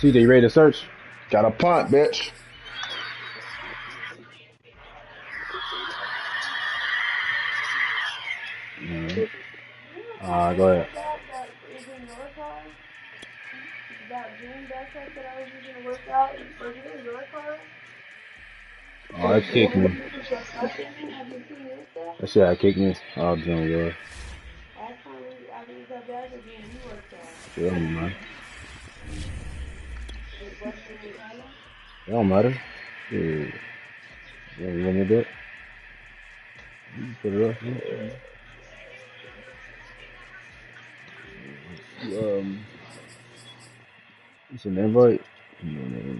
CJ, you ready to search? Got a punt, bitch. Go ahead. That is in your car? That Zoom backpack that I was using to work out, was it in your car? Oh, it kicked me. Have you seen it yet? That shit, it kicked me. Oh, June, yeah. Last time I used that bag was when we worked out. Feel me, man. It wasn't in Tyler? It don't matter. Yeah. Yeah, you want me to do it? You put it up. It's an invite. No.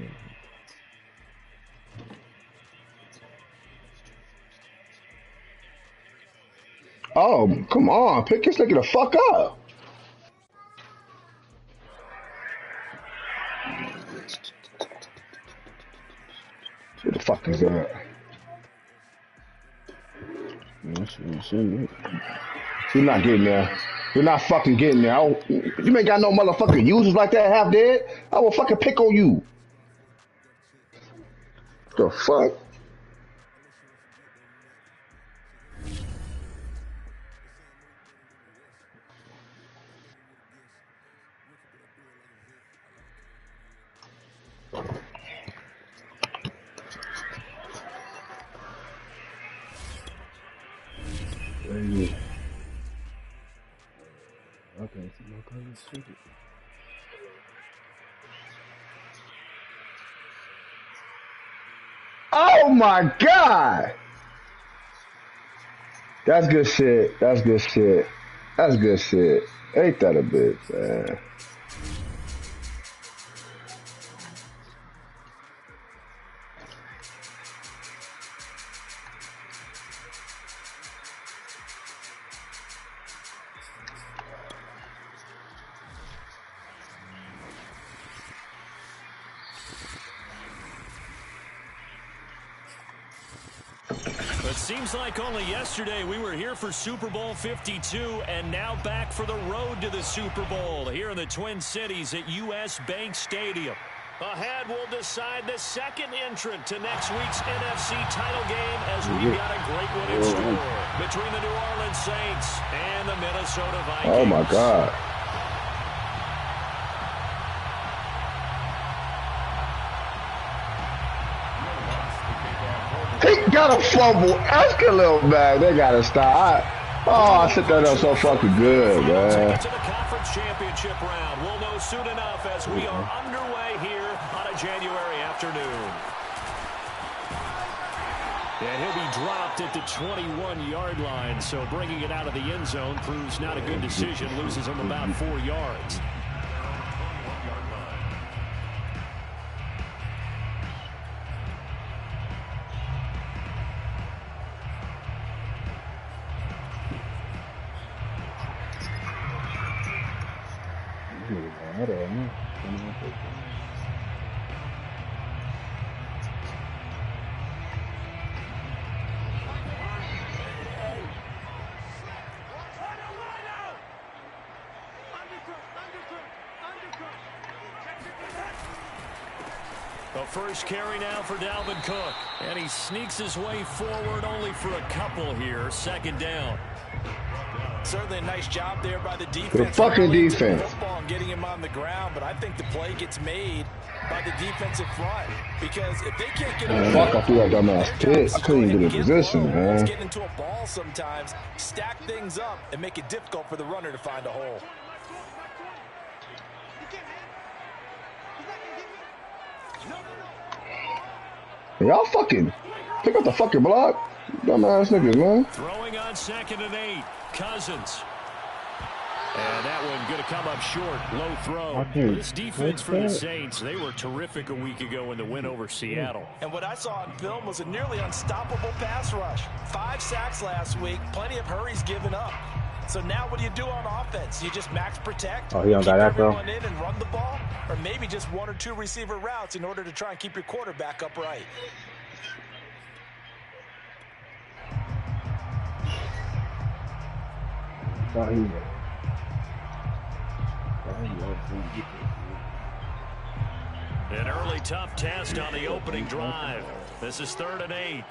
Oh, come on. Pick this nigga the fuck up. Who the fuck is that? You're not getting there. You're not fucking getting there. You ain't got no motherfucking users like that half dead. I will fucking pick on you. The fuck? Okay, see my cousin's stupid. Oh my god! That's good shit. That's good shit. That's good shit. Ain't that a bitch, man? It seems like only yesterday we were here for Super Bowl 52 and now back for the road to the Super Bowl here in the Twin Cities at US Bank Stadium. Ahead, we'll decide the second entrant to next week's NFC title game as we've got a great one in store between the New Orleans Saints and the Minnesota Vikings. Oh my god. He got a fumble. Ask a little man. They gotta stop. I set that up so fucking good, man. To the conference championship round. We'll know soon enough as we are underway here on a January afternoon. And he'll be dropped at the 21-yard line, so bringing it out of the end zone proves not a good decision. Loses him about 4 yards. The first carry now for Dalvin Cook. And he sneaks his way forward only for a couple here. Second down. Certainly a nice job there by the defense. The fucking defense. Football and getting him on the ground, but I think the play gets made by the defensive front because if they can't get on fuck, I threw that dumbass pick. I couldn't even get in position, man. Get into a ball sometimes, stack things up, and make it difficult for the runner to find a hole. Y'all fucking pick up the fucking block. Dumbass niggas, man. Throwing on 2nd and 8. Cousins. And that one going to come up short. Low throw. This defense for the Saints, they were terrific a week ago in the win over Seattle. And what I saw on film was a nearly unstoppable pass rush. 5 sacks last week. Plenty of hurries given up. So now what do you do on offense? You just max protect, he don't got that, though. keep everyone in and run the ball, or maybe just 1 or 2 receiver routes in order to try and keep your quarterback upright. An early tough test on the opening drive. This is 3rd and 8.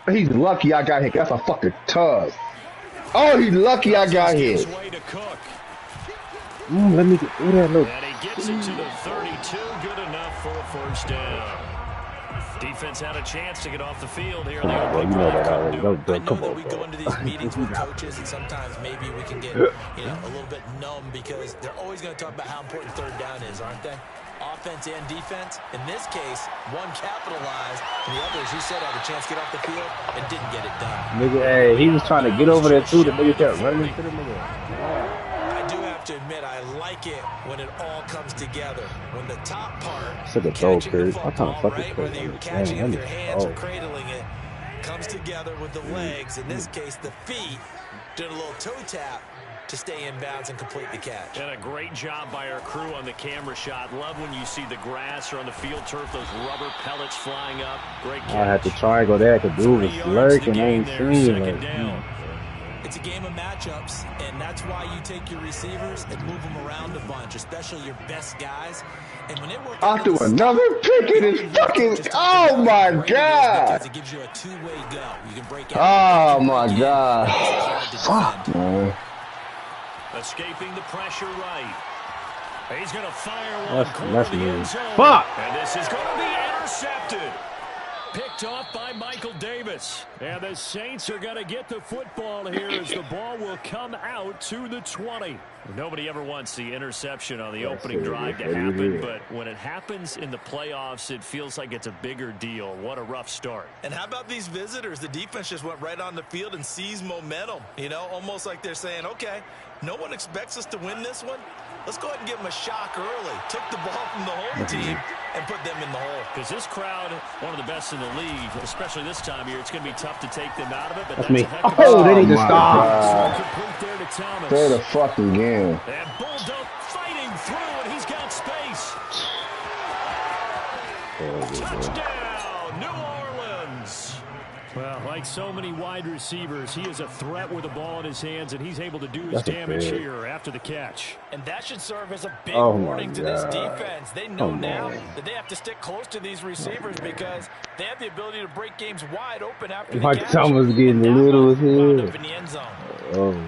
He's lucky I got hit. That's a fucking tug. Oh, he's lucky I got hit. Let me get through that look. And he gets it to the 32. Good enough for a first down. Defense had a chance to get off the field here. Well, you know that already. I know that we go into these meetings with coaches, and sometimes maybe we can get a little bit numb because they're always going to talk about how important 3rd down is, aren't they? Offense and defense. In this case, one capitalized, and the other, as you said, had a chance to get off the field and didn't get it done. Nigga, hey, he was trying to get over there too. The nigga kept running to the nigga. I do have to admit, I like it when it all comes together. When the top part, Such a throw, Kurt. I'm trying to fuck right, whether you're catching it with your hands or cradling it, comes together with the legs. In this case, the feet, doing a little toe tap to stay in bounds and complete the catch. And a great job by our crew on the camera shot. Love when you see the grass or on the field turf, those rubber pellets flying up. Great catch. I had to triangle that. The dude was lurking. I ain't seen like. It's a game of matchups, and that's why you take your receivers and move them around a bunch, especially your best guys. And when it works, I'll do another pick. It is fucking. Oh my god! It gives you a two-way go. You can break out. Oh my god! Fuck, man. Escaping the pressure right. He's going to fire one. That's me. Fuck! And this is going to be intercepted. Picked off by Michael Davis. And the Saints are going to get the football here as the ball will come out to the 20. Nobody ever wants the interception on the opening drive to happen, but when it happens in the playoffs, it feels like it's a bigger deal. What a rough start. And how about these visitors? The defense just went right on the field and seized momentum. You know, almost like they're saying, okay, no one expects us to win this one. Let's go ahead and give them a shock early. Took the ball from the home team and put them in the hole. Because this crowd, one of the best in the league, especially this time of year, it's going to be tough to take them out of it. But that's me. Oh, they need to stop. Play the fucking game. And Bulldog fighting through, and he's got space. Touchdown, New Orleans. Well, like so many wide receivers, he is a threat with the ball in his hands, and he's able to do his damage here after the catch. And that should serve as a big warning to this defense. They know now that they have to stick close to these receivers because they have the ability to break games wide open after the catch. Mike Thomas getting little as hell. Up in the end zone.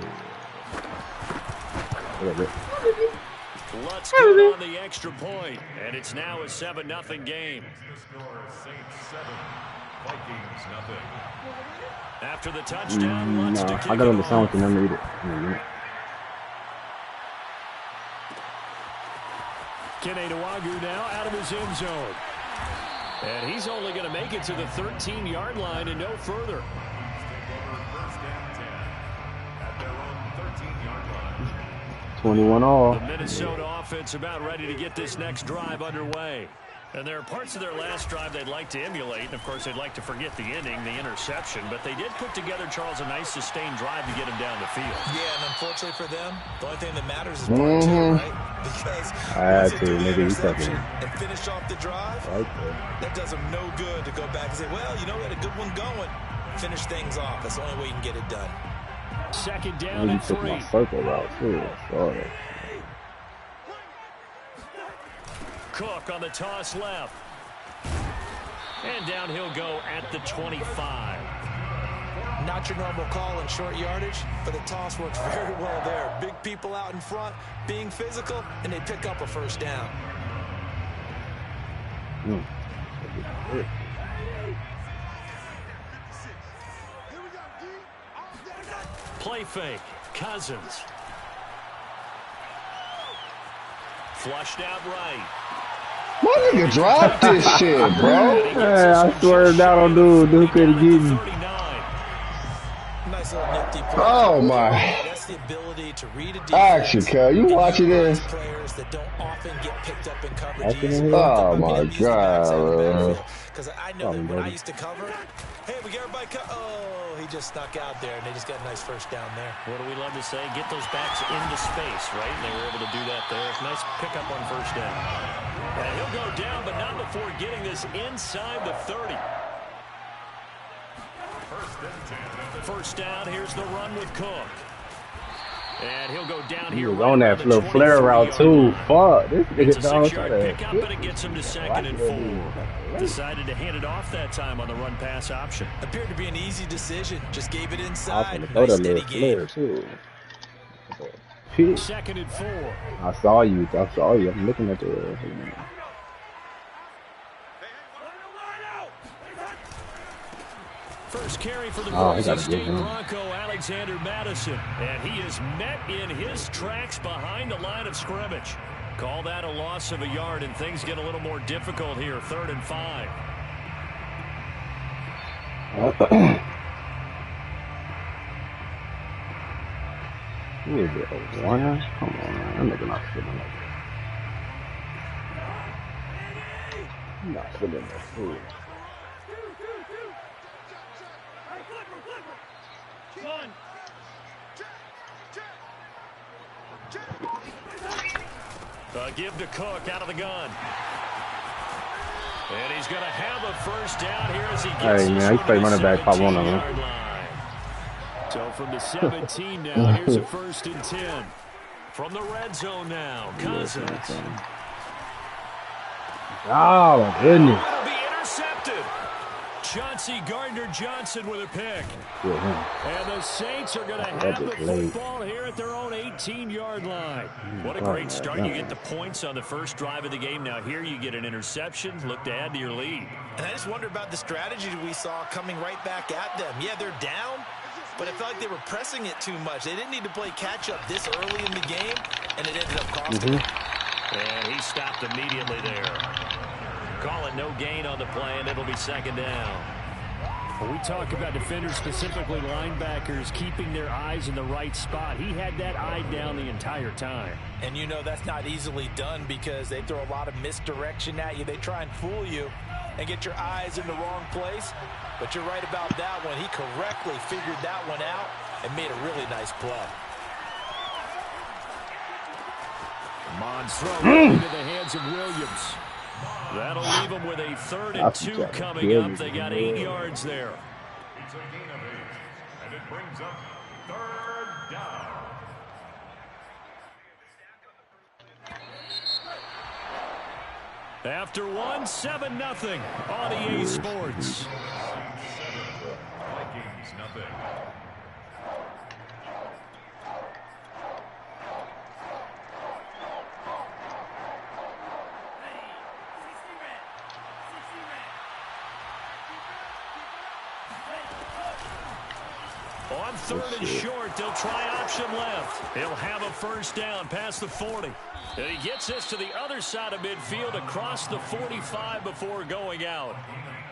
Let's go on the extra point, and it's now a 7-0 game. After the touchdown, Lutz to kick I got on the sound, can I read it? Kene Nwagu now out of his end zone. And he's only going to make it to the 13-yard line and no further. 21 all. The Minnesota offense about ready to get this next drive underway. And there are parts of their last drive they'd like to emulate. And, of course, they'd like to forget the inning, the interception. But they did put together, Charles, a nice sustained drive to get him down the field. Yeah, and unfortunately for them, the only thing that matters is part two, right? Because I had to, nigga, you fucking. And finish off the drive, that does them no good to go back and say, well, you know, we had a good one going. Finish things off. That's the only way you can get it done. Second down and 3. My circle route, too. Sorry. Cook on the toss left. And down he'll go at the 25. Not your normal call in short yardage, but the toss works very well there. Big people out in front, being physical, and they pick up a first down. Play fake. Cousins. Flushed out right. My nigga dropped this shit, bro. Hey, I swear down on dude. Dude couldn't get me. Nice little nifty play. Oh my. That's the ability to read a defense. Action, cuz. You watching this? Players that don't often get picked up in coverage. Oh my god, bro. Because I know that when I used to cover, hey, we get everybody oh, he just snuck out there, and they just got a nice first down there. What do we love to say? Get those backs into space, right? And they were able to do that there. Nice pickup on first down. And he'll go down, but not before getting this inside the 30. First down, here's the run with Cook. And he'll go down He here was right on that around the little flare route 23-yard too. line. Fuck, this It's nigga a dog 6-yard pickup, but it gets him to 2nd and 4. Decided to hand it off that time on the run-pass option. Appeared to be an easy decision. Just gave it I was inside. gonna throw Nice that steady little game. flare too. Shit. 2nd and 4. I saw you. I'm looking at the. First carry for the Oh, he Boise got a good State one. Bronco, Alexander Madison. And he is met in his tracks behind the line of scrimmage. Call that a loss of a yard, and things get a little more difficult here. 3rd and 5. Who is it? Warner? Come on, man. I'm making not feeling like that. I'm not feeling that food. Give to Cook out of the gun. And he's going to have a first down here as he gets Hey, man, I play running back, pop one of them. So from the 17 now, here's a 1st and 10. From the red zone now, Cousins. Oh, my goodness. It'll be intercepted. Chauncey Gardner-Johnson with a pick. And the Saints are going to have the football here at their own 18-yard line. What a great start. You get the points on the first drive of the game. Now here you get an interception. Look to add to your lead. And I just wonder about the strategy we saw coming right back at them. Yeah, they're down, but it felt like they were pressing it too much. They didn't need to play catch-up this early in the game, and it ended up costing them. And he stopped immediately there. Call it no gain on the play, and it'll be 2nd down. When we talk about defenders, specifically linebackers, keeping their eyes in the right spot, he had that eye down the entire time. And you know that's not easily done because they throw a lot of misdirection at you. They try and fool you and get your eyes in the wrong place. But you're right about that one. He correctly figured that one out and made a really nice play. Mons throw into the hands of Williams. That'll leave them with a 3rd and 2 coming up. They got 8 yards there. It's a gain of 8, and it brings up 3rd down. After 7-0 on EA Sports. Vikings nothing. On 3rd and short, they'll try option left. He'll have a first down past the 40. And he gets us to the other side of midfield across the 45 before going out.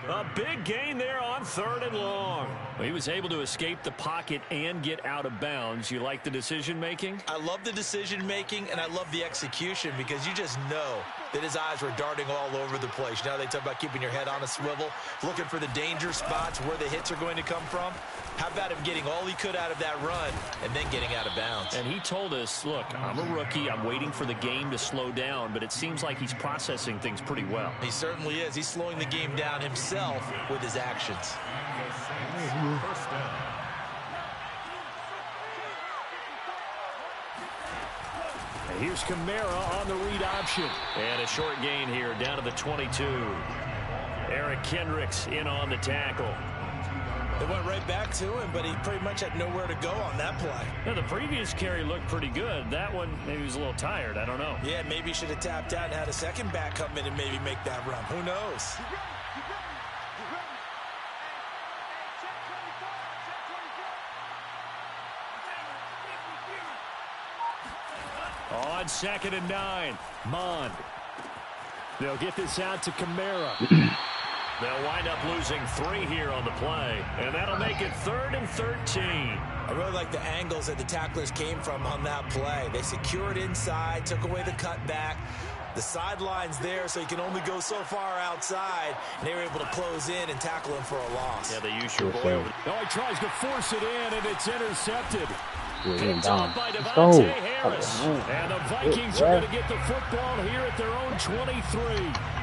A big gain there on 3rd and long. He was able to escape the pocket and get out of bounds. You like the decision-making? I love the decision-making, and I love the execution because you just know that his eyes were darting all over the place. You know, they talk about keeping your head on a swivel, looking for the danger spots where the hits are going to come from. How about him getting all he could out of that run and then getting out of bounds? And he told us, look, I'm a rookie. I'm waiting for the game to slow down, but it seems like he's processing things pretty well. He certainly is. He's slowing the game down himself with his actions. First down. And here's Kamara on the read option. And a short gain here down to the 22. Eric Kendricks in on the tackle. They went right back to him, but he pretty much had nowhere to go on that play. Now, the previous carry looked pretty good. That one, maybe he was a little tired. I don't know. Yeah, maybe he should have tapped out and had a second back come in and maybe make that run. Who knows? On 2nd and 9, Mond. They'll get this out to Kamara. They'll wind up losing 3 here on the play, and that'll make it 3rd and 13. I really like the angles that the tacklers came from on that play. They secured inside, took away the cutback. The sideline's there, so he can only go so far outside, and they were able to close in and tackle him for a loss. Yeah, they use your boy over. Oh, he tries to force it in, and it's intercepted. Picked off by Devontae Harris. And the Vikings are going to get the football here at their own 23.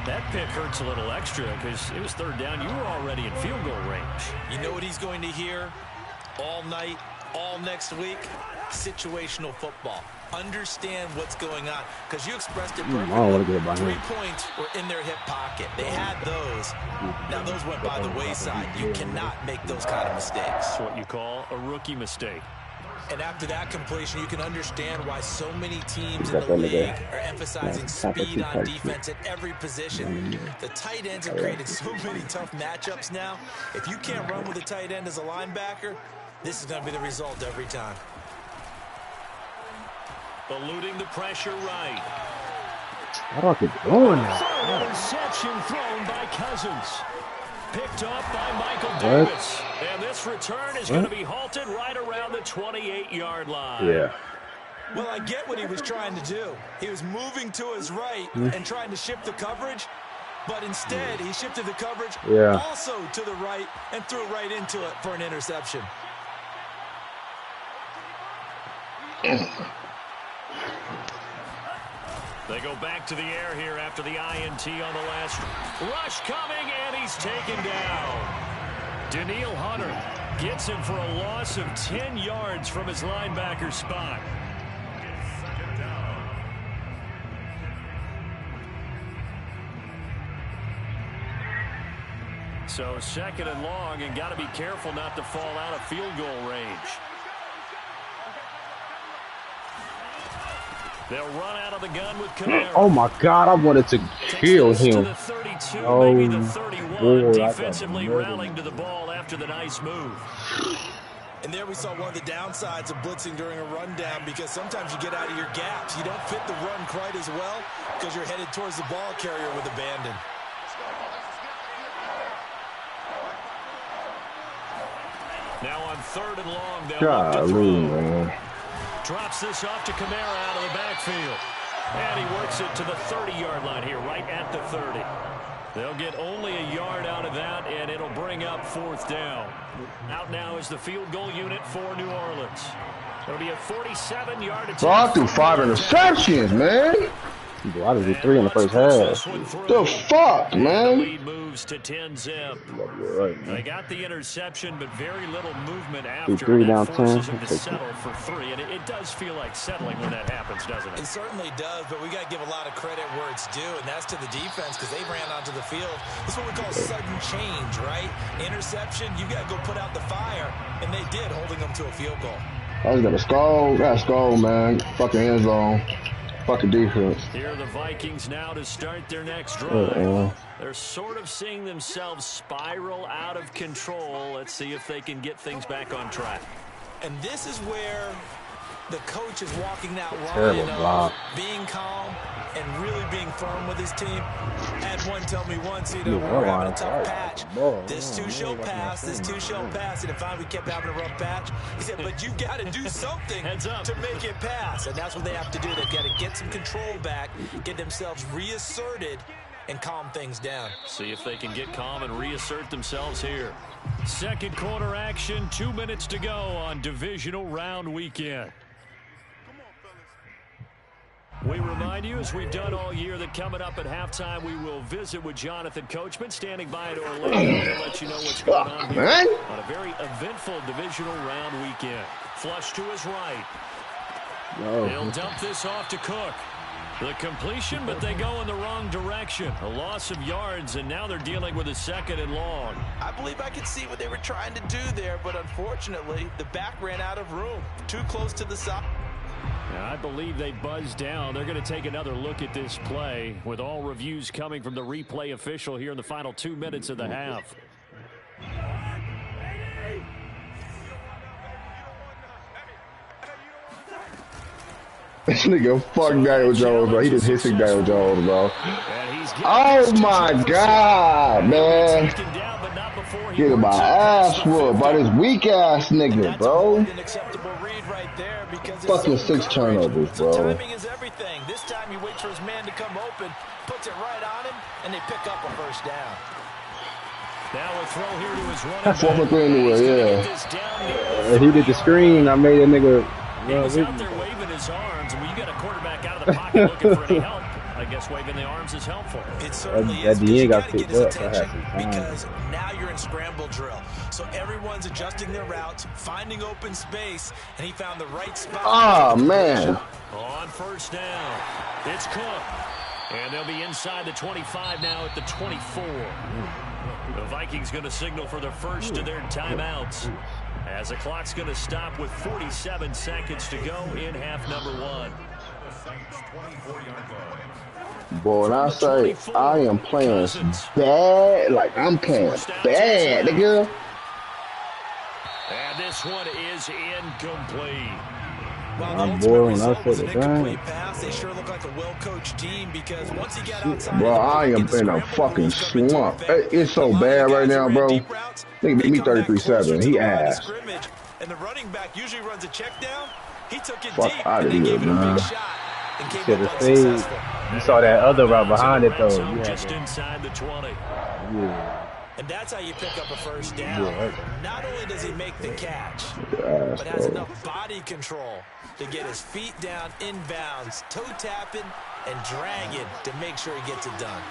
That pick hurts a little extra because it was 3rd down. You were already in field goal range. You know what he's going to hear all night? all next week, situational football. Understand what's going on, because you expressed it perfectly. I don't want to get by 3 him. points were in their hip pocket. They had those. Now those went by the wayside. You cannot make those kind of mistakes. That's what you call a rookie mistake. And after that completion, you can understand why so many teams in the league are emphasizing speed on defense at every position. The tight ends have created so many tough matchups now. If you can't run with a tight end as a linebacker, this is going to be the result every time. Eluding the pressure right. How do I keep doing that? Third interception thrown by Cousins. Picked up by Michael Davis. And this return is going to be halted right around the 28-yard line. Yeah. Well, I get what he was trying to do. He was moving to his right and trying to shift the coverage, but instead he shifted the coverage also to the right and threw right into it for an interception. They go back to the air here after the INT on the last rush coming, and he's taken down. Daniil Hunter gets him for a loss of 10 yards from his linebacker spot. So 2nd and long, and got to be careful not to fall out of field goal range. They'll run out of the gun with Kamara. Oh my God! I wanted to kill him. The 32, Oh, maybe the 31, boy, defensively rallying to the ball after the nice move. And there we saw one of the downsides of blitzing during a rundown, because sometimes you get out of your gaps. You don't fit the run quite as well because you're headed towards the ball carrier with abandon. Now on 3rd and long, they'll look to throw. Man. Drops this off to Kamara out of the backfield. And he works it to the 30-yard line here, right at the 30. They'll get only a yard out of that, and it'll bring up 4th down. Out now is the field goal unit for New Orleans. It'll be a 47-yard attempt. Bro, I threw 5 interceptions, man. Bro, I just did 3 in the first half. The fuck, The man? lead moves to 10-zip. Right, They got the interception, but very little movement after. 3 down, that forces 10. him to settle for 3, and it does feel like settling when that happens, doesn't it? It certainly does, but we got to give a lot of credit where it's due, and that's to the defense, because they ran onto the field. This is what we call sudden change, right? Interception, you got to go put out the fire, and they did, holding them to a field goal. I was gonna skull. That's skull, man. Fucking end zone. Fucking defense. Here are the Vikings now to start their next drive. They're sort of seeing themselves spiral out of control. Let's see if they can get things back on track. And this is where the coach is walking that Terrible line block. of being calm and really being firm with his team. Had one tell me once, you know, Yeah, we're having a line. tough patch. Ball, This yeah, too shall yeah, pass. This too shall pass. And finally we kept having a rough patch. He said, but you got to do something Heads up. to make it pass. And that's what they have to do. They've got to get some control back, get themselves reasserted, and calm things down. See if they can get calm and reassert themselves here. 2nd quarter action, 2 minutes to go on divisional round weekend. We remind you, as we've done all year, that coming up at halftime, we will visit with Jonathan Coachman, standing by at Orlando to let you know what's going on here Man. on a very eventful divisional round weekend. Flush to his right. He'll dump this off to Cook. The completion, but they go in the wrong direction. A loss of yards, and now they're dealing with a 2nd and long. I believe I could see what they were trying to do there, but unfortunately, the back ran out of room. Too close to the side. And I believe they buzzed down. They're going to take another look at this play, with all reviews coming from the replay official here in the final 2 minutes of the half. This nigga fuck Daniel Jones, bro. He just hit Daniel Jones, bro. Oh my God, man. Get my ass whooped by this weak ass nigga, bro. Fucking 6 turnovers, bro. Timing is everything. This time he waits for his man to come open, puts it right on him, and they pick up a 1st down. Now a throw here to his running That's 4 back. for 3 anyway, yeah. He did the screen. I made that nigga. He was out there waving his arms, and when you got a quarterback out of the pocket looking for any help, I guess waving the arms is helpful. It certainly At is, the because you end, got got to get picked his up. So I had attention, some time. because now you're in scramble drill. So everyone's adjusting their routes, finding open space, and he found the right spot. Oh, man. On first down, it's Cook. And they'll be inside the 25 now at the 24. The Vikings going to signal for the first of their timeouts, as the clock's going to stop with 47 seconds to go in half number 1. Boy, when I say I am playing bad, like I'm playing bad, nigga. And this one is incomplete. I'm bored when I said the thing. Pass. They sure look like a well-coached team, because once he got outside, Bro, I am in a fucking slump. It's so bad right now, bro. Nigga beat me 33-7. He ass. And the running back usually runs a check down. He took it Fuck deep, out of and they here, gave it a man. big shot and came Should up have stayed. unsuccessful. You saw that other route behind it, though. So You had just to, inside the 20. yeah. And that's how you pick up a first down. Yeah. Not only does he make the catch, Ass, but has bro. enough body control to get his feet down inbounds, toe tapping, and dragging to make sure he gets it done.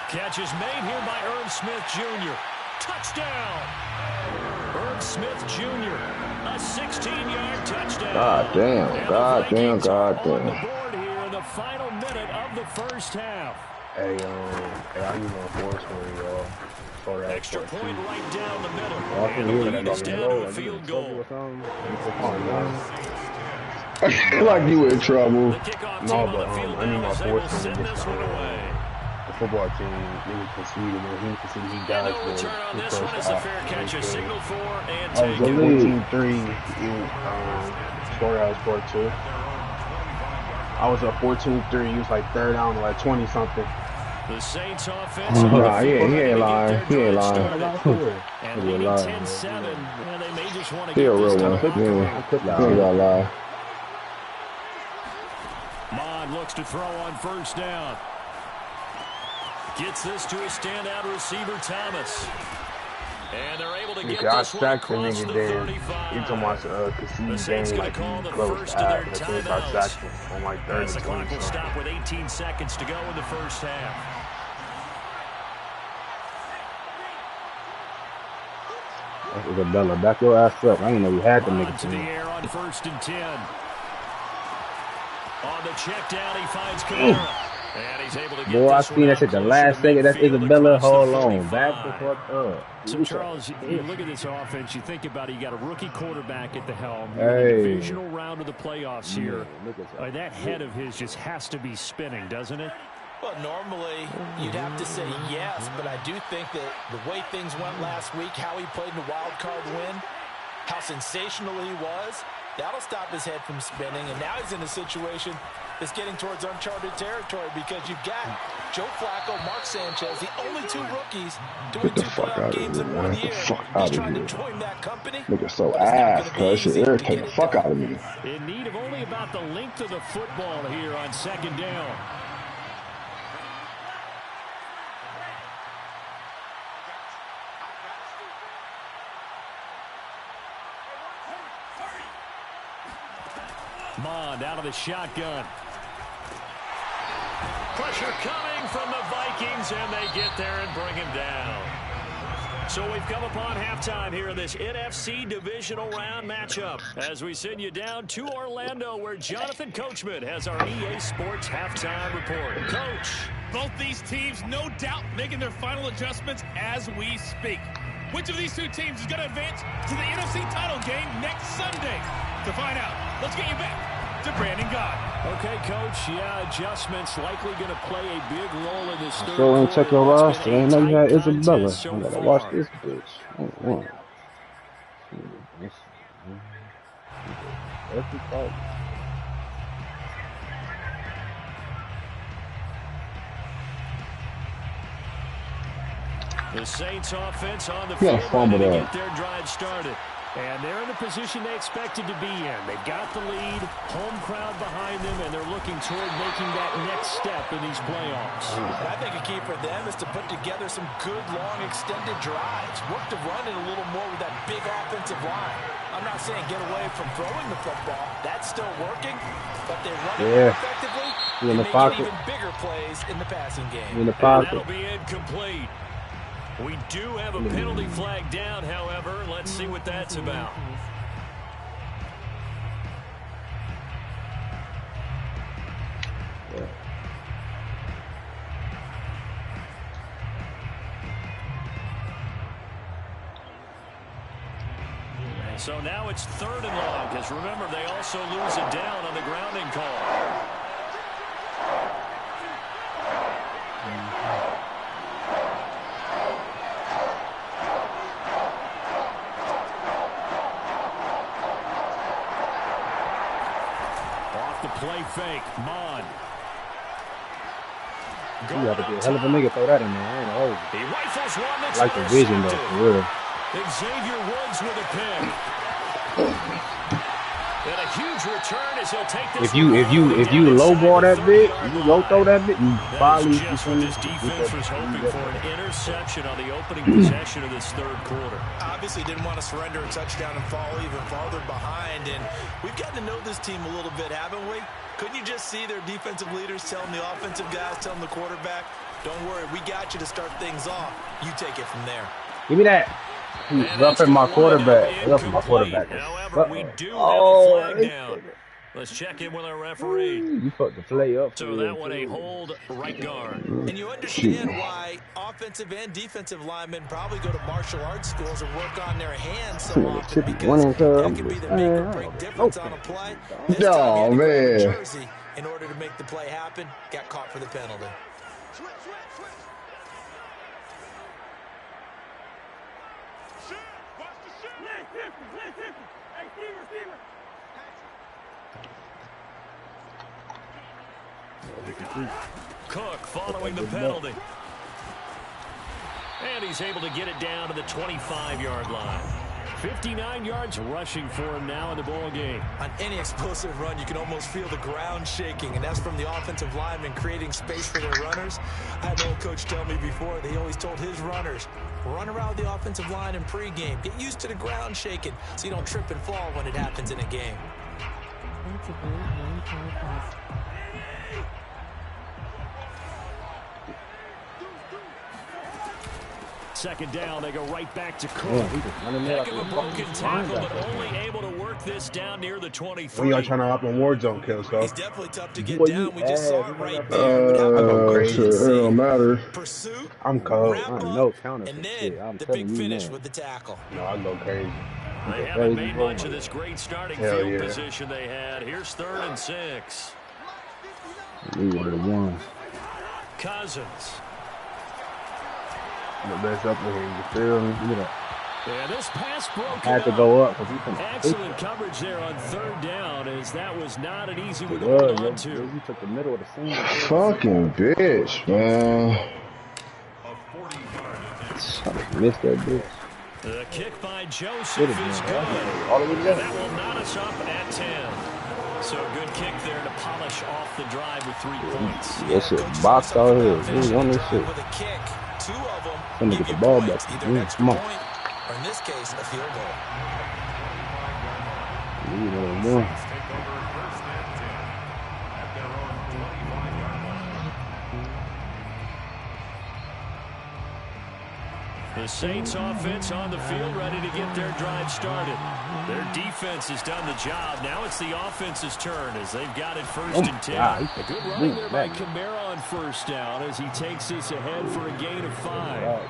Catch is made here by Irv Smith Jr. Touchdown! Irv Smith Jr. A 16-yard touchdown. God damn, god damn, god On the damn. board here in the final minute of the first half. Hey, I need more force for y'all. For that Extra part, point too. right down the middle. I And can the hear lead that is on the down low. to a field goal. Like you in trouble. The kickoff team No, on but the field I need now my as they will force send to this one away. the football team. Nigga conceded, and he conceded. He And died no for return on this one as a fair catch. A signal for and Oh, take the it. lead. 14-3. Storehouse part 2. I was up 14-3. He was like third down, like 20-something. The Saints offense. Nah, he ain't lying. He ain't lying. And leading 10-7. And they may just want to He get a this real time one. back. He ain't gonna lie. Mon looks to throw on first down. Gets this to a standout receiver, Thomas. And they're able to get I this one sacked the across nigga the there. 35. He told me The concede Saints game gonna like call he the close first of their but as soon as I timeouts. sacked him on like third As the and clock 20 will stop with 18 seconds to go in the first half. Isabella, back your ass up. I didn't know you had to make On it to the air on first and 10. On the check down, he finds Kamara. And he's able to get Boy, I this seen one that out shit the closer last to second. That's midfield Isabella. across the Hold on. 45. Back the fuck up. So, Charles, you look at this offense, you think about it, you got a rookie quarterback at the helm. You're in Hey. the divisional round of the playoffs here. Look at that. That head of his just has to be spinning, doesn't it? Well, normally you'd have to say yes, but I do think that the way things went last week, how he played in the wild card win, how sensational he was, that'll stop his head from spinning. And now he's in a situation that's getting towards uncharted territory, because you've got Joe Flacco, Mark Sanchez, the only two rookies doing Get the two fuck playoff out of games here, in man. 1 Get the year. fuck He's out of trying to here. join that company. Nigga so but it's not ass, gonna be cuz shit easy to irritate get the it fuck done. out of me. In need of only about the length of the football here on second down. Mond out of the shotgun. Pressure coming from the Vikings, and they get there and bring him down. So we've come upon halftime here in this NFC divisional round matchup, as we send you down to Orlando, where Jonathan Coachman has our EA Sports halftime report. Coach. Both these teams, no doubt, making their final adjustments as we speak. Which of these two teams is going to advance to the NFC title game next Sunday? To find out, let's get you back to Brandon God. Okay, Coach. Yeah, adjustments likely going to play a big role in this third So ain't check your quarter. roster. Ain't know you had It's been a tight Isabella. contest I so gotta far. watch this bitch. Oh, wow. The Saints offense on the He got field a fumble ready to there. get their drive started. And they're in the position they expected to be in. They've got the lead, home crowd behind them, and they're looking toward making that next step in these playoffs. I think a key for them is to put together some good, long, extended drives. Work to run it a little more with that big offensive line. I'm not saying get away from throwing the football. That's still working, but they run it effectively. In the pocket. Even bigger plays in the passing game. In the pocket. That'll be incomplete. We do have a penalty flag down, however. Let's see what that's about. So now it's 3rd and long, because remember, they also lose it down on the grounding call. Play fake, Mon. You have to be a hell of a nigga throw that in there. He rifles one that's I like the vision though, for real. Xavier Woods with a pick. And a huge return as he'll take this. If you low ball that bit, you low throw that bit, you probably just what this defense was hoping for, an interception on the opening possession of this 3rd quarter. Obviously didn't want to surrender a touchdown and fall even farther behind, and we've gotten to know this team a little bit, haven't we? Couldn't you just see their defensive leaders telling the offensive guys, telling the quarterback, don't worry, we got you to start things off. You take it from there. Give me that. He's roughing my quarterback. However, we do have a flag down. Let's check in with our referee. You fucked the play up. So that one a hold right guard. And you understand why offensive and defensive linemen probably go to martial arts schools and work on their hands so often, because that can be the make or break difference on a play. This time he had to go to Jersey in order to make the play happen. Got caught for the penalty. Cook following the penalty. And he's able to get it down to the 25-yard line. 59 yards rushing for him now in the ball game. On any explosive run, you can almost feel the ground shaking, and that's from the offensive linemen creating space for their runners. I had an old coach tell me before, they always told his runners, run around the offensive line in pregame. Get used to the ground shaking so you don't trip and fall when it happens in a game. Second down, they go right back to Cook. Heck of a broken tackle, but only able to work this down near the 23. When y'all trying to hop on war zone kills, though. He's definitely tough to get down. We just saw it right there. I go crazy. It don't matter. Pursuit, I'm cold. wrap I up, know counter and shit. then I'm the telling big you, finish man. with the tackle. No, I go crazy. They haven't made much of this great starting field position they had. Here's 3rd and 6. We would have won. Cousins. The best up with him, you feel me? Give it up. Yeah, this pass broken Had to go up. Excellent coverage there on 3rd down, as that was not an easy one to hold on to. You took the middle of the scene. Fucking bitch, man. I missed that bitch. The kick by Joseph is good. And that will knot us up at 10. So a good kick there to polish off the drive with 3 points. That shit boxed out here. We won this shit. With a kick, 2 of them Let me get the ball back. either an extra Come on. point, or in this case, a field goal. We know more. The Saints offense on the field, ready to get their drive started. Their defense has done the job. Now it's the offense's turn as they've got it 1st and 10. A good running there by Kamara on 1st down as he takes this ahead for a gain of 5.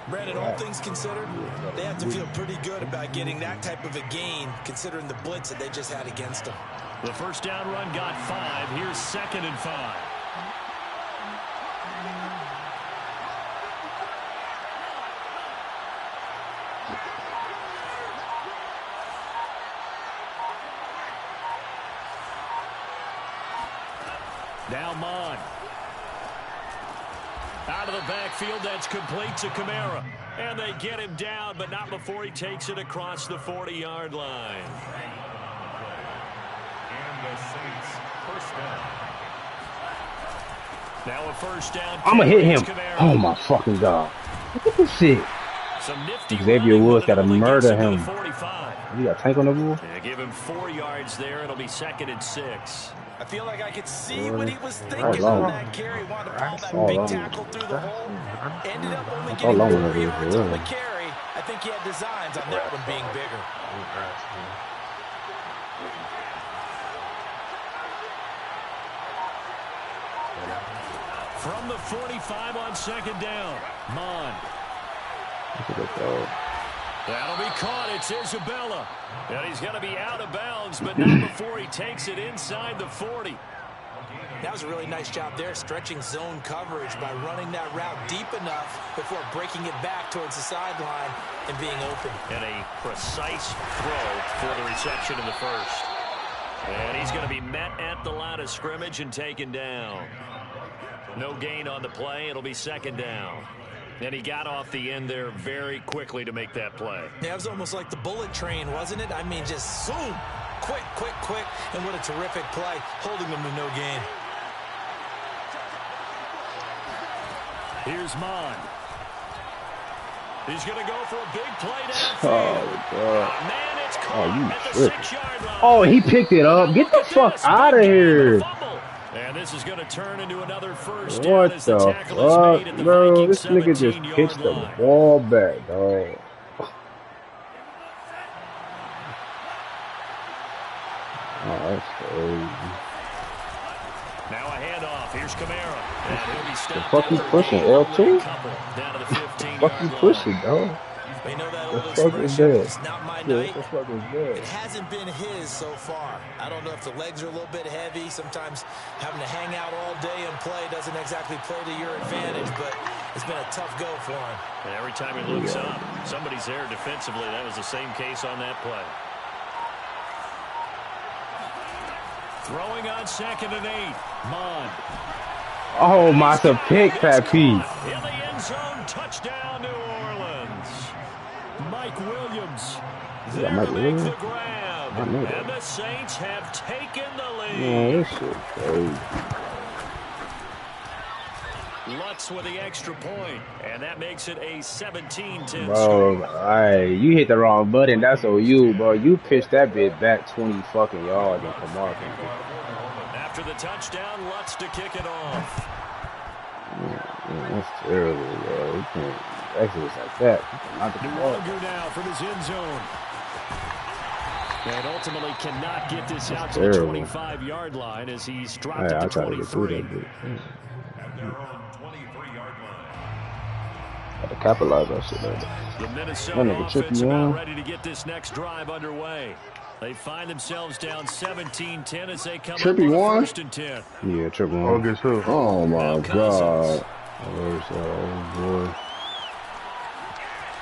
Brandon, all things considered, they have to feel pretty good about getting that type of a gain, considering the blitz that they just had against them. The 1st down run got 5. Here's 2nd and 5. Now Mon. Out of the backfield, that's complete to Kamara. And they get him down, but not before he takes it across the 40-yard line. And the Saints first down. Now a first down. I'm going to hit him. Oh, my fucking God. Look at this shit. Xavier Woods got to murder him. You got a tank on the ball? Yeah, give him 4 yards there. It'll be 2nd and 6. I feel like I could see what he was thinking on that carry. Wanted to ball that big tackle through the hole. Ended up only getting 4 yards on the carry. I think he had designs on that one being bigger. From the 45 on 2nd down. Mon. That'll be caught. It's Isabella. And he's going to be out of bounds, but not before he takes it inside the 40. That was a really nice job there, stretching zone coverage by running that route deep enough before breaking it back towards the sideline and being open. And a precise throw for the reception in the first. And he's going to be met at the line of scrimmage and taken down. No gain on the play. It'll be 2nd down. And he got off the end there very quickly to make that play. Yeah, it was almost like the bullet train, wasn't it? I mean, just zoom. Quick, quick, quick. And what a terrific play, holding them to no gain. Here's Mon. He's going to go for a big play downfield. Oh, God. Man, it's caught at the 6-yard line. Oh, he picked it up. Get the fuck out of here. And this is going to turn into another first What down as the tackle is made at the bro? Viking This nigga just pitched the ball back, dog. Oh, that's crazy. Now a handoff. Here's Kamara. And he'll be stopped. The fuck you pushing, L2? Down to the 15-yard Fuck you pushing, dog? They know that The old fuck is expression, that? it's not my Yeah, night. what the fuck is that? It hasn't been his so far. I don't know if the legs are a little bit heavy. Sometimes having to hang out all day and play doesn't exactly play to your advantage, but it's been a tough go for him. And every time he looks up, somebody's there defensively. That was the same case on that play. Throwing on 2nd and 8. Mon. Oh, my, the pick, Pat P. In the end zone, touchdown, New Orleans. Mike Williams. There to make the grab. And the Saints have taken the lead. Man, this shit crazy. Lutz with the extra point, and that makes it a 17-10 Bro, score. you hit the wrong button. That's on you, bro. You pitched that bit back 20 fucking yards and Kamara can pick it. After the touchdown, Lutz to kick it off. That's terrible, bro. You can't exit like that. Not the ball. Longer now from his end zone. And ultimately cannot get this out to the 25-yard line as he's dropped at the 23. Got to capitalize on shit like that. The Minnesota offense about ready to get this next drive underway. They find themselves down 17-10 as they come up with first and 10. Yeah, triple one. Oh, guess who? Oh, my God. Oh, boy.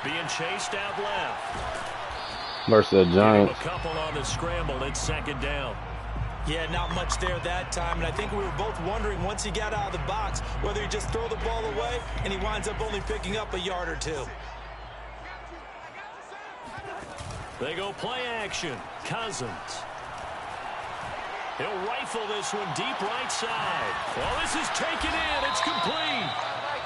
Being chased out left. Versus the Giants. A couple on the scramble. It's 2nd down. Yeah, not much there that time, and I think we were both wondering once he got out of the box whether he just throw the ball away and he winds up only picking up a yard or two. They go play action. Cousins. He'll rifle this one deep right side. Well, this is taken in. It's complete.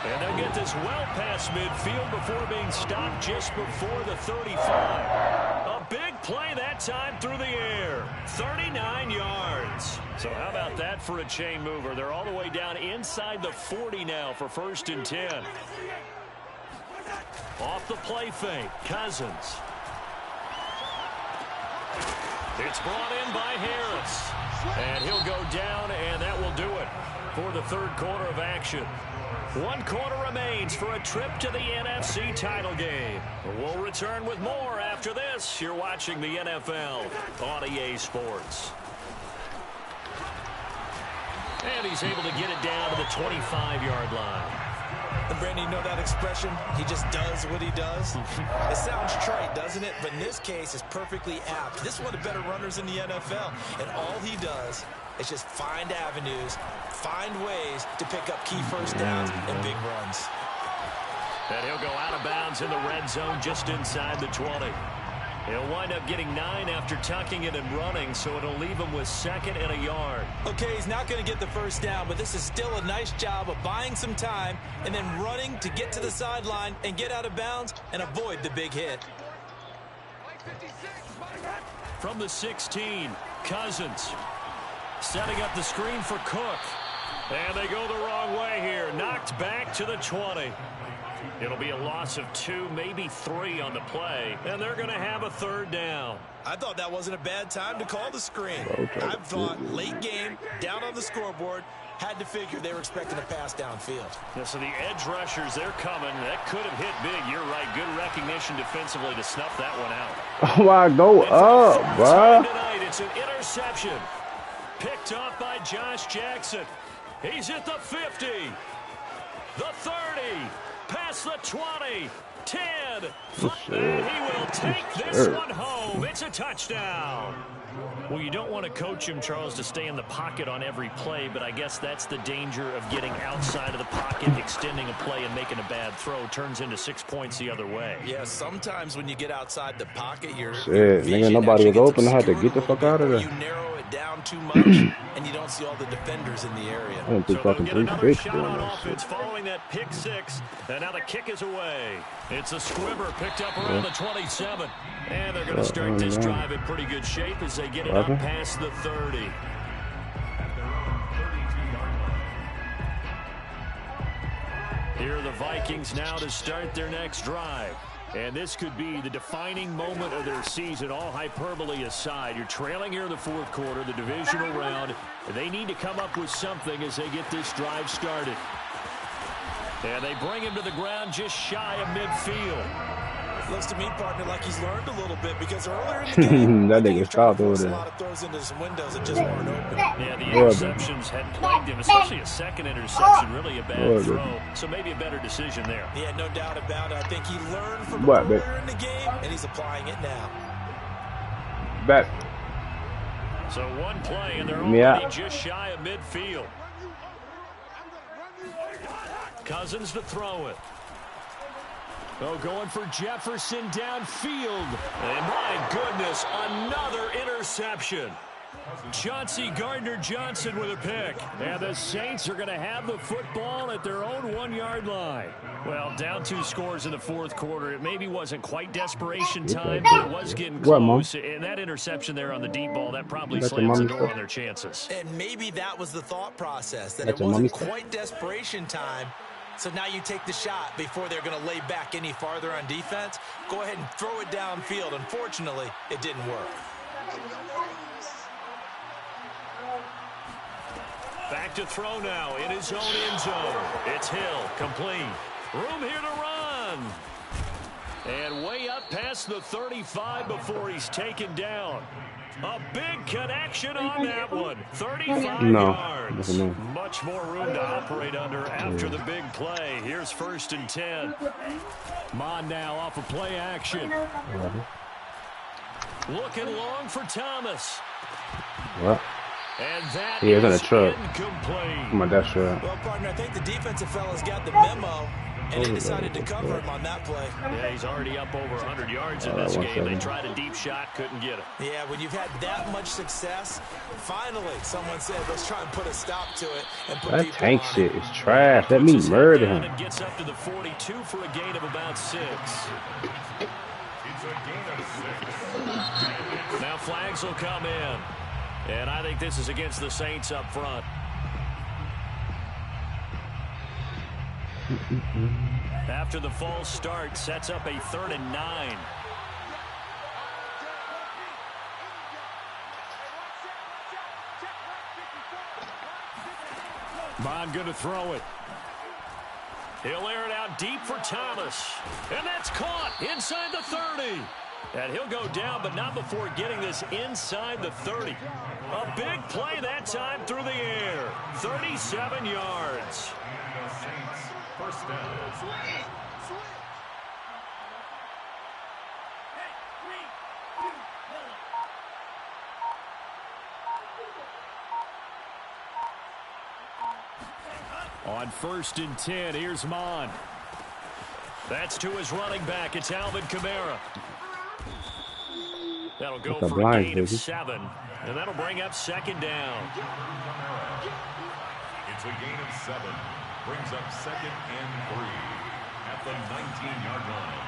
And they'll get this well past midfield before being stopped just before the 35. A big play that time through the air. 39 yards. So how about that for a chain mover? They're all the way down inside the 40 now for first and 10. Off the play fake. Cousins. It's brought in by Harris. And he'll go down, and that will do it for the third quarter of action. 1 quarter remains for a trip to the NFC title game. We'll return with more after this. You're watching the NFL on EA Sports. And he's able to get it down to the 25-yard line. And Brandon, you know that expression? He just does what he does. It sounds trite, doesn't it? But in this case, it's perfectly apt. This is one of the better runners in the NFL. And all he does is just find avenues, find ways to pick up key first downs and big runs. And he'll go out of bounds in the red zone just inside the 20. He'll wind up getting 9 after tucking it and running, so it'll leave him with 2nd and a yard. Okay, he's not going to get the first down, but this is still a nice job of buying some time and then running to get to the sideline and get out of bounds and avoid the big hit. From the 16, Cousins setting up the screen for Cook. And they go the wrong way here. Knocked back to the 20. It'll be a loss of 2, maybe 3 on the play, and they're going to have a 3rd down. I thought that wasn't a bad time to call the screen. I thought late game, down on the scoreboard, had to figure they were expecting a pass downfield. Yeah, so the edge rushers, they're coming. That could have hit big. You're right. Good recognition defensively to snuff that one out. Oh, I go up, bro. Tonight, it's an interception. Picked off by Josh Jackson. He's at the 50, the 30. Past the 20, 10, 5, and he will take this one home. It's a touchdown. Well, you don't want to coach him, Charles, to stay in the pocket on every play, but I guess that's the danger of getting outside of the pocket, extending a play, and making a bad throw. Turns into 6 points the other way. Yeah, sometimes when you get outside the pocket, your nigga, nobody was open. I had to get the fuck out of there. You narrow it down too much, and you don't see all the defenders in the area. I don't think So fucking they'll get another 3-6 shot doing on that offense shit. following that pick 6, and now the kick is away. It's a squibber picked up around the 27, and they're going to start this drive in pretty good shape as they get it up past the 30. Here are the Vikings now to start their next drive. And this could be the defining moment of their season, all hyperbole aside. You're trailing here in the 4th quarter, the divisional round. They need to come up with something as they get this drive started. And they bring him to the ground just shy of midfield. Looks to me, partner, like he's learned a little bit because earlier in the game, that nigga stopped over a there. lot of throws into some windows that just weren't open. Yeah, the interceptions had plagued him, especially a second interception, really a bad throw. So maybe a better decision there. Yeah, no doubt about it. I think he learned from earlier in the game, and he's applying it now. Back. So one play, and they're already just shy of midfield. Cousins to throw it. Oh, going for Jefferson downfield. And my goodness, another interception. Chauncey Gardner-Johnson with a pick. And the Saints are going to have the football at their own 1-yard line. Well, down 2 scores in the 4th quarter. It maybe wasn't quite desperation time, but it was getting close. And that interception there on the deep ball, that probably slams the door on their chances. And maybe that was the thought process, that it wasn't quite desperation time. So now you take the shot before they're going to lay back any farther on defense. Go ahead and throw it downfield. Unfortunately, it didn't work. Back to throw now in his own end zone. It's Hill, complete. Room here to run. And way up past the 35 before he's taken down. A big connection on that one. 35 yards. Much more room to operate under after the big play. Here's 1st and 10. Mon now off of play action. Looking long for Thomas. What? And that is in a truck. Incomplete. My dad's truck. Well, partner, I think the defensive fellas got the memo, and they decided to cover him on that play. Yeah, he's already up over 100 yards in this game. They tried a deep shot, couldn't get it. Yeah, when you've had that much success, finally someone said, let's try and put a stop to it. And put that tank shit is trash. Let me murder him. And gets up to the 42 for a gain of about 6. It's a gain of 6. Now flags will come in. And I think this is against the Saints up front. After the false start, sets up a 3rd and 9. Bond going to throw it. He'll air it out deep for Thomas. And that's caught inside the 30. And he'll go down, but not before getting this inside the 30. A big play that time through the air. 37 yards. First down. On 1st and 10, here's Mon. That's to his running back. It's Alvin Kamara. That'll go What's for a blind, gain of baby? 7. And that'll bring up 2nd down. It's a gain of 7. Brings up 2nd and 3 at the 19-yard line.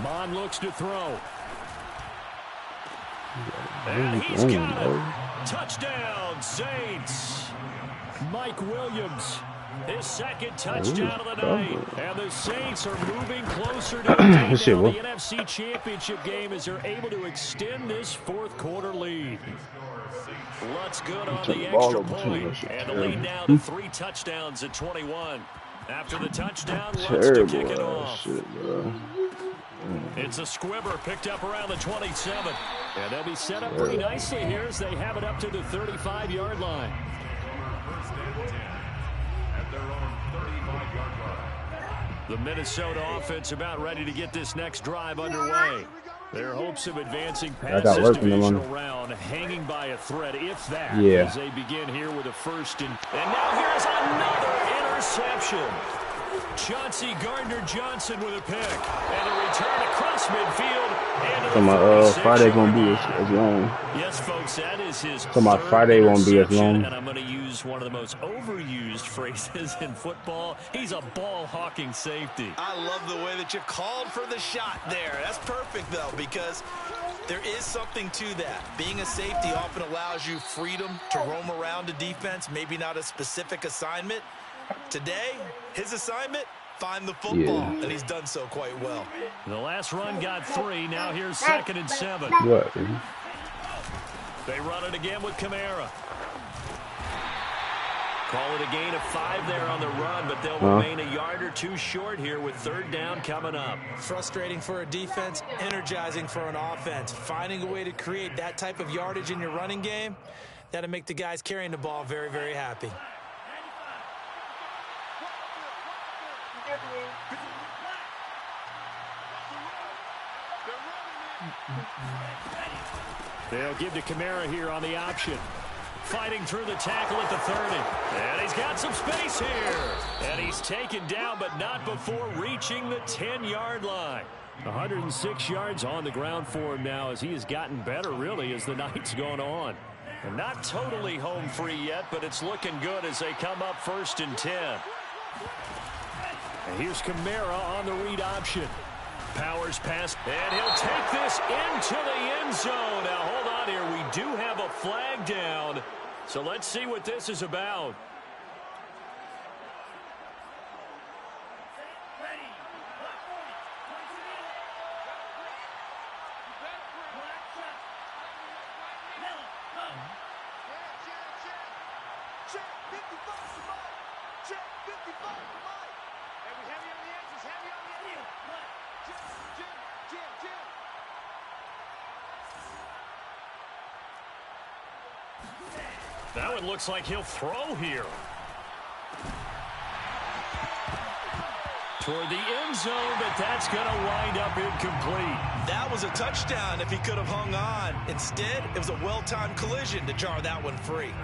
Bond looks to throw. And he's got it. Touchdown, Saints. Mike Williams, his 2nd touchdown of the night. And the Saints are moving closer to the NFC Championship game as they're able to extend this 4th quarter lead. Lutz good on the extra point. And the lead now to 3 touchdowns at 21. After the touchdown, Lutz to kick it off. It's a squibber picked up around the 27. And they'll be set up pretty nicely here as they have it up to the 35-yard line. At their own 35-yard line. The Minnesota offense about ready to get this next drive underway. Their hopes of advancing past this divisional round hanging by a thread, if that, as they begin here with a 1st and now here's another interception. Chauncey Gardner-Johnson with a pick. And a return across midfield. So my Friday won't be as long. Yes, folks, that is his so my Friday won't be as long. And I'm going to use one of the most overused phrases in football. He's a ball-hawking safety. I love the way that you called for the shot there. That's perfect, though, because there is something to that. Being a safety often allows you freedom to roam around a defense, maybe not a specific assignment. Today, his assignment, find the football, and he's done so quite well. The last run got 3. Now here's 2nd and 7. What? They run it again with Kamara. Call it a gain of 5 there on the run, but they'll remain a yard or 2 short here with 3rd down coming up. Frustrating for a defense, energizing for an offense. Finding a way to create that type of yardage in your running game, that'll make the guys carrying the ball very, very happy. They'll give to Kamara here on the option. Fighting through the tackle at the 30. And he's got some space here. And he's taken down, but not before reaching the 10-yard line. 106 yards on the ground for him now as he has gotten better, really, as the night's gone on. And not totally home free yet, but it's looking good as they come up 1st and 10. And here's Kamara on the read option. Powers pass, and he'll take this into the end zone. Now, hold on here. We do have a flag down, so let's see what this is about. Now it looks like he'll throw here. Toward the end zone, but that's going to wind up incomplete. That was a touchdown if he could have hung on. Instead, it was a well-timed collision to jar that one free.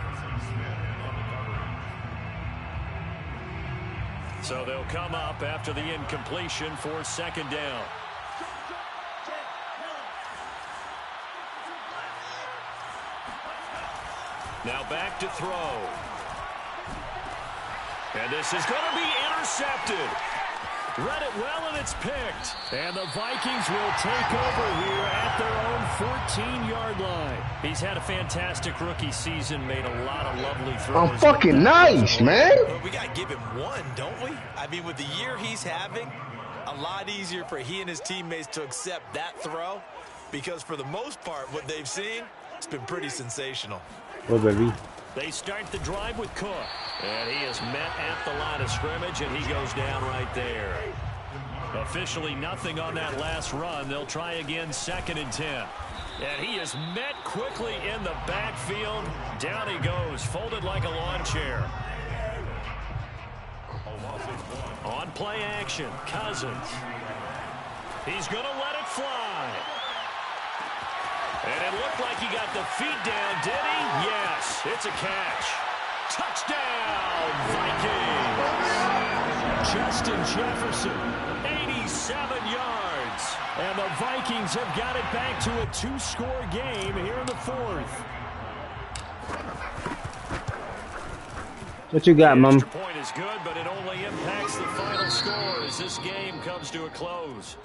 So they'll come up after the incompletion for 2nd down. Now back to throw. And this is going to be intercepted. Read it well, and it's picked. And the Vikings will take over here at their own 14-yard line. He's had a fantastic rookie season, made a lot of lovely throws. I'm fucking nice, man. Well, we got to give him one, don't we? I mean, with the year he's having, a lot easier for he and his teammates to accept that throw because for the most part, what they've seen, it's been pretty sensational. Oh, baby. They start the drive with Cook. And he is met at the line of scrimmage, and he goes down right there. Officially nothing on that last run. They'll try again 2nd and 10. And he is met quickly in the backfield. Down he goes, folded like a lawn chair. On play action, Cousins. He's going to let it fly. And it looked like he got the feet down, did he? Yes, it's a catch. Touchdown. Touchdown, Vikings! Justin Jefferson, 87 yards. And the Vikings have got it back to a 2-score game here in the 4th. What you got, Mom? The extra point is good, but it only impacts the final score as this game comes to a close.